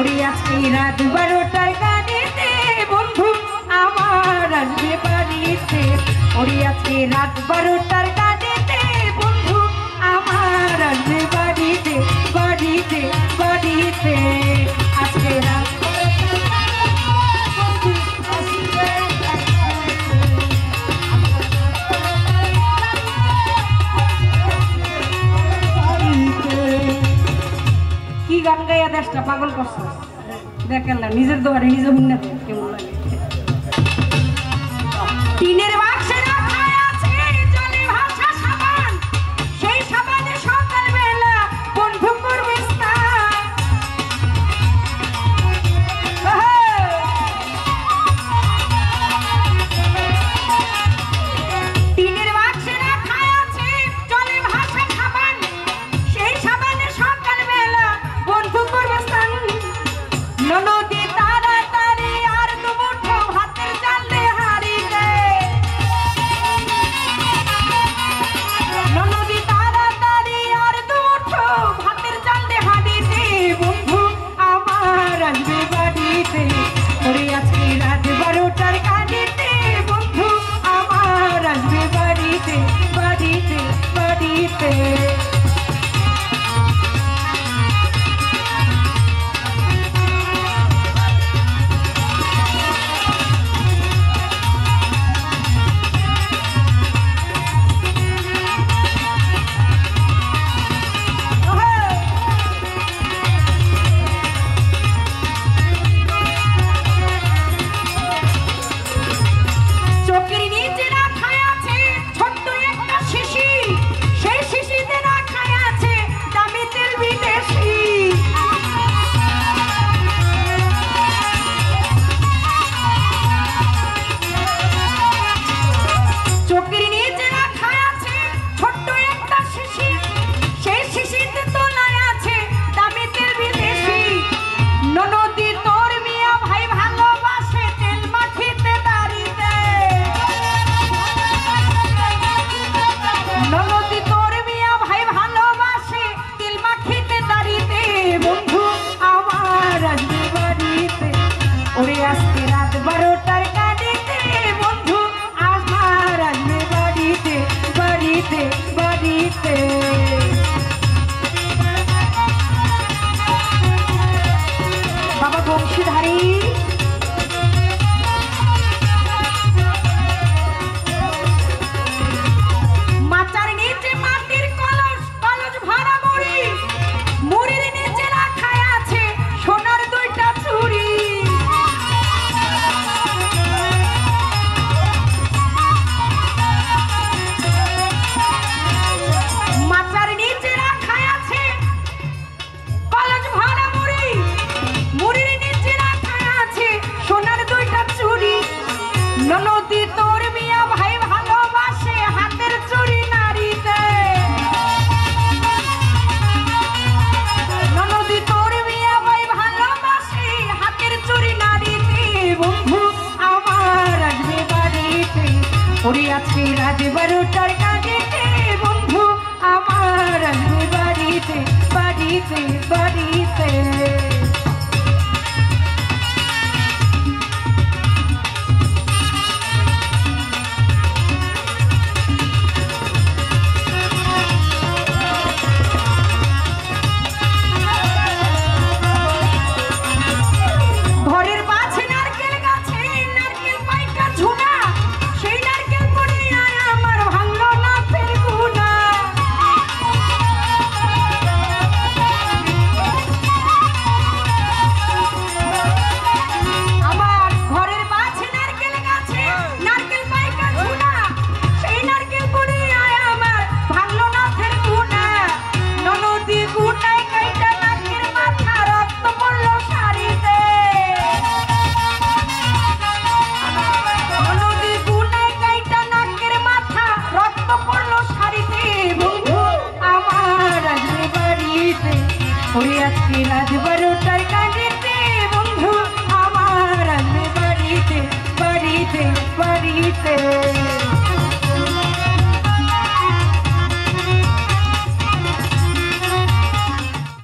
ওরে আজকে রাত 12টার গাড়িতে বন্ধু আমার আসবে বাড়িতে। ওরে আজকে রাত 12টার গাড়িতে বন্ধু আমার আসবে বাড়িতে বাড়িতে বাড়িতে। আজকে রাত কি গান গাইয়া দেশটা পাগল করছে দেখেন না, নিজের দোয়ারে নিজে হুন্না কেমন লাগে। টিনের বাক্সে রাখা আছে জলে ভাসা সাবান, সেই সাবানে সকালবেলা বন্ধু করবে স্নান। টিনের বাক্সে রাখা আছে জলে ভাসা সাবান, সেই সাবানে সকালবেলা বন্ধু করবে স্নান। ননদী তাড়াতাড়ি আর দুমুঠো ভাতের চালে হারিতে, ননদী তাড়াতাড়ি আর দুমুঠো ভাতের চালে হারিতে বন্ধু আমার আসবে বাড়িতে। ওরে আজকে রাত 12টার গাড়িতে বন্ধু আমার আসবে বাড়িতে বাড়িতে বাড়িতে। চোখের নিচে রাখা আছে ছোট্ট একটা শিশি, সেই শিশিতে রাখা আছে দামি তেল বিদেশি। চোখের নিচে রাখা আছে ছোট্ট একটা শিশি, সেই শিশিতে তোলায় আছে দামি তেল বিদেশি। ননদী তোর মিয়া ভাই ভালোবাসে তেল মাখিতে দাঁড়িতে, ননদী তোর মিয়া ভাই ভালোবাসে তেল মাখিতে দাঁড়িতে বন্ধু আমার আসবে বাড়িতে। ওরে আজকে রাত 12টার গাড়িতে বন্ধু আমার আসবে বাড়িতে বাড়িতে বাড়িতে। বাবা বংশীধারী মাচার নিচে মাটির কলস, কলস ভরা মুড়ি, মুড়ির নিচে রাখা আছে সোনার 2টা চুড়ি। মাচার নিচে রাখা আছে কলস ভরা মুড়ি, মুড়ির নিচে রাখা আছে সোনার 2টা চুড়ি। ননদী তোর মিয়া ভাই ভালোবাসে হাতের চুড়ি নারীতে, ননদী তোর মিয়া ভাই ভালোবাসে হাতের চুড়ি নারীতে বন্ধু আমার আসবে বাড়িতে। ওরে আজকে রাত 12টার গাড়িতে বন্ধু আমার আসবে বাড়িতে বাড়িতে বাড়িতে। ঘরের পাশে নারকেল গাছে নারকেল পাইকা ঝুনা, সেই নারকেল পড়িয়া আমার ভাঙলো না ফেরগুনা। আমার ঘরের পাশে নারকেল গাছে নারকেল পাইকা ঝুনা, সেই নারকেল পড়িয়া আমার ভাঙলো না ফেরগুনা। ননদী গুটায় কাইটা নাকের মাথা রক্ত পড়লো শাড়িতে, ননদী গুটায় কাইটা নাকের মাথা রক্ত পড়লো শাড়িতে বন্ধু আমার আসবে বাড়িতে। ওরে আজকে রাত 12টার গাড়িতে বন্ধু আমার আসবে বাড়িতে বাড়িতে বাড়িতে।